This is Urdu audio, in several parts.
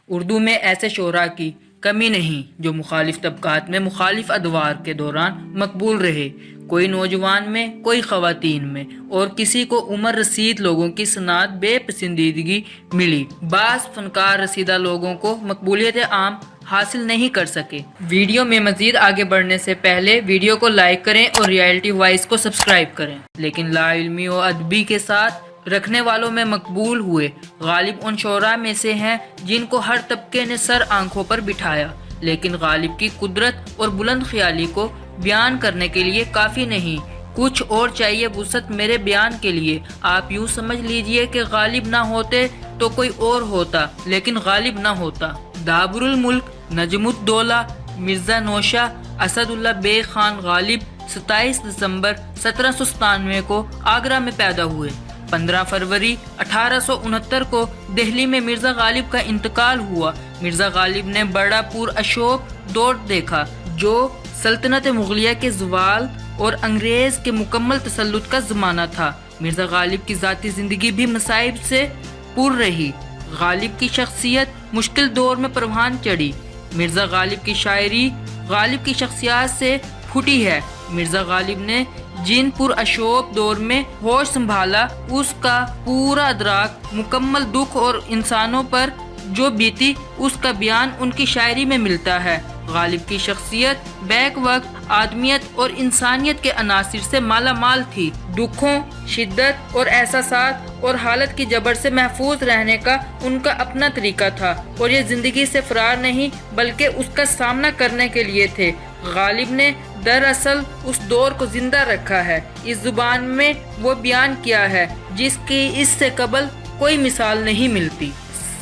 اردو میں ایسے شعراء کی کمی نہیں جو مخالف طبقات میں مخالف ادوار کے دوران مقبول رہے، کوئی نوجوان میں، کوئی خواتین میں، اور کسی کو عمر رسید لوگوں کی صنعت بے پسندیدگی ملی۔ بعض فنکار رسیدہ لوگوں کو مقبولیت عام حاصل نہیں کر سکے۔ ویڈیو میں مزید آگے بڑھنے سے پہلے ویڈیو کو لائک کریں اور ریئلٹی وائس کو سبسکرائب کریں۔ لیکن لا علمی و ادبی کے ساتھ رکھنے والوں میں مقبول ہوئے غالب ان شعراء میں سے ہیں جن کو ہر طبقے نے سر آنکھوں پر بٹھایا، لیکن غالب کی قدرت اور بلند خیالی کو بیان کرنے کے لیے کافی نہیں، کچھ اور چاہیے وسعت میرے بیان کے لیے۔ آپ یوں سمجھ لیجئے کہ غالب نہ ہوتے تو کوئی اور ہوتا، لیکن غالب نہ ہوتا۔ دابر الملک نجم الدولہ مرزا نوشہ اسد اللہ بیگ خان غالب 27 دسمبر 1797 کو آگرہ میں پیدا ہوئے۔ 15 فروری 1869 کو دہلی میں مرزا غالب کا انتقال ہوا۔ مرزا غالب نے بڑا پر اشوک دور دیکھا جو سلطنت مغلیہ کے زوال اور انگریز کے مکمل تسلط کا زمانہ تھا۔ مرزا غالب کی ذاتی زندگی بھی مصائب سے پر رہی۔ غالب کی شخصیت مشکل دور میں پروان چڑھی۔ مرزا غالب کی شاعری غالب کی شخصیات سے پھوٹی ہے۔ مرزا غالب نے جن پر اشوک دور میں ہوش سنبھالا، اس کا پورا ادراک مکمل دکھ اور انسانوں پر جو بیتی اس کا بیان ان کی شاعری میں ملتا ہے۔ غالب کی شخصیت بیک وقت آدمیت اور انسانیت کے عناصر سے مالا مال تھی۔ دکھوں، شدت اور احساسات اور حالت کی جبر سے محفوظ رہنے کا ان کا اپنا طریقہ تھا، اور یہ زندگی سے فرار نہیں بلکہ اس کا سامنا کرنے کے لیے تھے۔ غالب نے دراصل اس دور کو زندہ رکھا ہے، اس زبان میں وہ بیان کیا ہے جس کی اس سے قبل کوئی مثال نہیں ملتی۔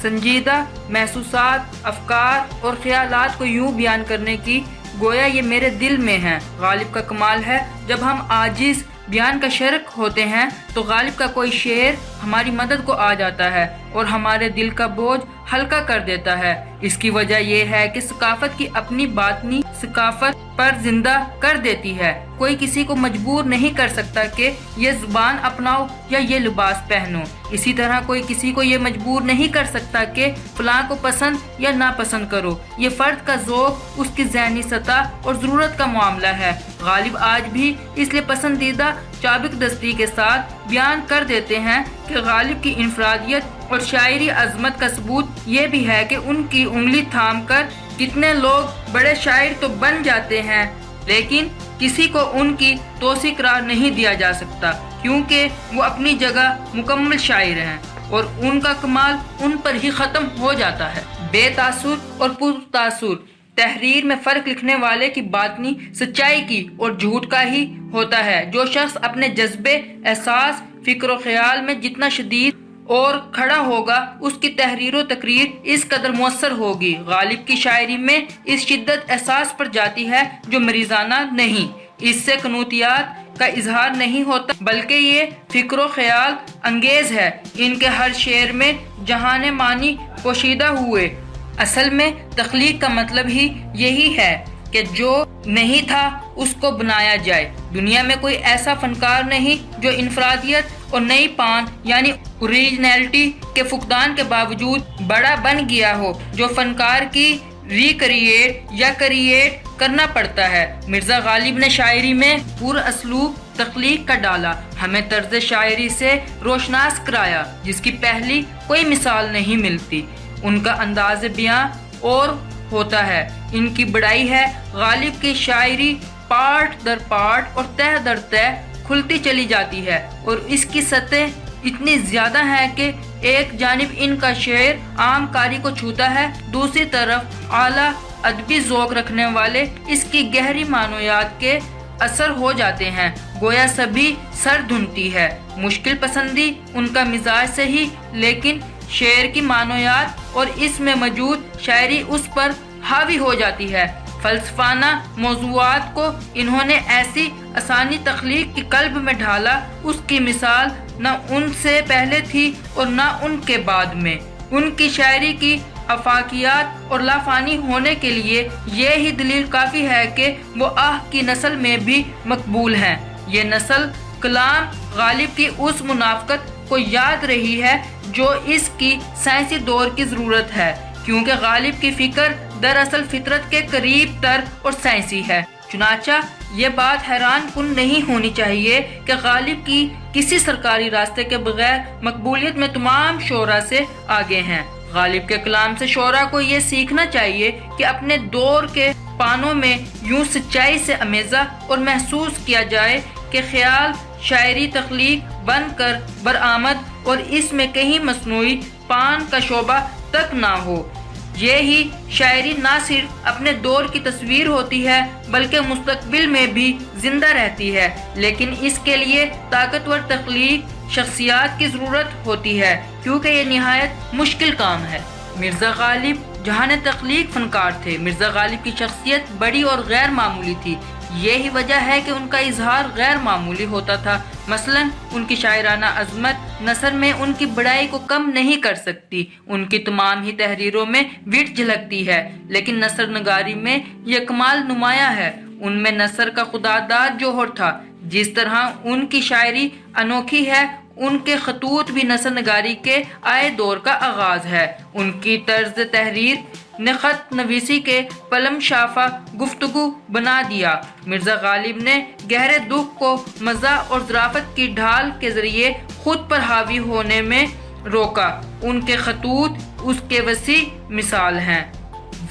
سنجیدہ محسوسات، افکار اور خیالات کو یوں بیان کرنے کی گویا یہ میرے دل میں ہے۔ غالب کا کمال ہے جب ہم عاجز بیان کا شرک ہوتے ہیں تو غالب کا کوئی شعر ہماری مدد کو آ جاتا ہے اور ہمارے دل کا بوجھ ہلکا کر دیتا ہے۔ اس کی وجہ یہ ہے کہ ثقافت کی اپنی باطنی ثقافت پر زندہ کر دیتی ہے۔ کوئی کسی کو مجبور نہیں کر سکتا کہ یہ زبان اپناؤ یا یہ لباس پہنو۔ اسی طرح کوئی کسی کو یہ مجبور نہیں کر سکتا کہ فلاں کو پسند یا ناپسند کرو۔ یہ فرد کا ذوق، اس کی ذہنی سطح اور ضرورت کا معاملہ ہے۔ غالب آج بھی اس لیے پسندیدہ چابک دستی کے ساتھ بیان کر دیتے ہیں کہ غالب کی انفرادیت اور شاعری عظمت کا ثبوت یہ بھی ہے کہ ان کی انگلی تھام کر کتنے لوگ بڑے شاعر تو بن جاتے ہیں، لیکن کسی کو ان کی توثیق قرار نہیں دیا جا سکتا کیونکہ وہ اپنی جگہ مکمل شاعر ہیں اور ان کا کمال ان پر ہی ختم ہو جاتا ہے۔ بے تاثر اور پر تاثر تحریر میں فرق لکھنے والے کی باطنی سچائی کی اور جھوٹ کا ہی ہوتا ہے۔ جو شخص اپنے جذبے، احساس، فکر و خیال میں جتنا شدید اور کھڑا ہوگا اس کی تحریر و تقریر اس قدر مؤثر ہوگی۔ غالب کی شاعری میں اس شدت احساس پر جاتی ہے جو مریضانہ نہیں، اس سے قنوتیات کا اظہار نہیں ہوتا بلکہ یہ فکر و خیال انگیز ہے۔ ان کے ہر شعر میں جہان معنی پوشیدہ ہوئے۔ اصل میں تخلیق کا مطلب ہی یہی ہے کہ جو نہیں تھا اس کو بنایا جائے۔ دنیا میں کوئی ایسا فنکار نہیں جو انفرادیت اور نئی پان یعنی اوریجنلٹی کے فقدان کے باوجود بڑا بن گیا ہو، جو فنکار کی ریکریٹ یا کریٹ کرنا پڑتا ہے۔ مرزا غالب نے شاعری میں پر اسلوب تخلیق کا ڈالا، ہمیں طرز شاعری سے روشناس کرایا جس کی پہلی کوئی مثال نہیں ملتی۔ ان کا انداز بیاں اور ہوتا ہے، ان کی بڑائی ہے۔ غالب کی شاعری پارٹ در پارٹ اور تہ در تہ کھلتی چلی جاتی ہے اور اس کی سطح اتنی زیادہ ہے کہ ایک جانب ان کا شعر عام قاری کو چھوتا ہے، دوسری طرف اعلیٰ ادبی ذوق رکھنے والے اس کی گہری معنویات کے اثر ہو جاتے ہیں۔ گویا سبھی سر دھنتی ہے۔ مشکل پسندی ان کا مزاج سے ہی، لیکن شعر کی معنویات اور اس میں موجود شاعری اس پر حاوی ہو جاتی ہے۔ فلسفانہ موضوعات کو انہوں نے ایسی آسانی تخلیق کی قلب میں ڈھالا، اس کی مثال نہ ان سے پہلے تھی اور نہ ان کے بعد میں۔ ان کی شاعری کی افاقیات اور لافانی ہونے کے لیے یہ ہی دلیل کافی ہے کہ وہ آہ کی نسل میں بھی مقبول ہیں۔ یہ نسل کلام غالب کی اس منافقت کو یاد رہی ہے جو اس کی سائنسی دور کی ضرورت ہے۔ کیونکہ غالب کی فکر دراصل فطرت کے قریب تر اور سائنسی ہے۔ چنانچہ یہ بات حیران کن نہیں ہونی چاہیے کہ غالب کی کسی سرکاری راستے کے بغیر مقبولیت میں تمام شعراء سے آگے ہیں۔ غالب کے کلام سے شعراء کو یہ سیکھنا چاہیے کہ اپنے دور کے پانوں میں یوں سچائی سے امیزہ اور محسوس کیا جائے کہ خیال شاعری تخلیق بن کر برآمد اور اس میں کہیں مصنوعی پان کا شعبہ تک نہ ہو۔ یہی شاعری نہ صرف اپنے دور کی تصویر ہوتی ہے بلکہ مستقبل میں بھی زندہ رہتی ہے، لیکن اس کے لیے طاقتور تخلیق شخصیات کی ضرورت ہوتی ہے کیونکہ یہ نہایت مشکل کام ہے۔ مرزا غالب جہاں تخلیق فنکار تھے، مرزا غالب کی شخصیت بڑی اور غیر معمولی تھی۔ یہی وجہ ہے کہ ان کا اظہار غیر معمولی ہوتا تھا۔ مثلا ان کی شاعرانہ عظمت نثر میں ان کی بڑائی کو کم نہیں کر سکتی۔ ان کی تمام ہی تحریروں میں وٹ جھلکتی ہے، لیکن نثر نگاری میں یہ کمال نمایاں ہے۔ ان میں نثر کا خوددار جوہر تھا۔ جس طرح ان کی شاعری انوکھی ہے، ان کے خطوط بھی نثر نگاری کے آئے دور کا آغاز ہے۔ ان کی طرز تحریر نے خط نویسی کے پلم شافہ گفتگو بنا دیا۔ مرزا غالب نے گہرے دکھ کو مزاح اور ظرافت کی ڈھال کے ذریعے خود پر حاوی ہونے میں روکا۔ ان کے خطوط اس کے وسیع مثال ہیں۔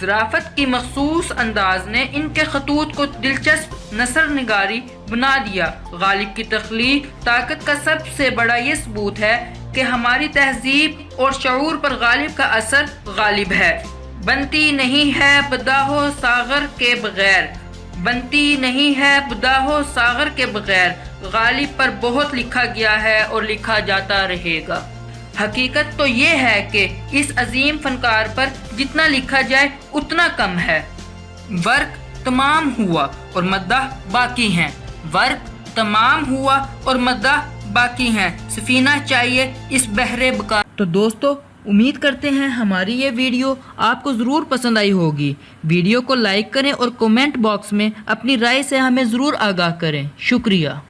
ظرافت کی مخصوص انداز نے ان کے خطوط کو دلچسپ نثر نگاری بنا دیا۔ غالب کی تخلیق طاقت کا سب سے بڑا یہ ثبوت ہے کہ ہماری تہذیب اور شعور پر غالب کا اثر غالب ہے۔ بنتی نہیں ہے بداح و ساغر کے بغیر، بنتی نہیں ہے بداح و ساغر کے بغیر۔ غالب پر بہت لکھا گیا ہے اور لکھا جاتا رہے گا۔ حقیقت تو یہ ہے کہ اس عظیم فنکار پر جتنا لکھا جائے اتنا کم ہے۔ ورق تمام ہوا اور مداح باقی ہیں، ورق تمام ہوا اور مداح باقی ہیں، سفینہ چاہیے اس بحر بقا۔ تو دوستو، امید کرتے ہیں ہماری یہ ویڈیو آپ کو ضرور پسند آئی ہوگی۔ ویڈیو کو لائک کریں اور کومنٹ باکس میں اپنی رائے سے ہمیں ضرور آگاہ کریں۔ شکریہ۔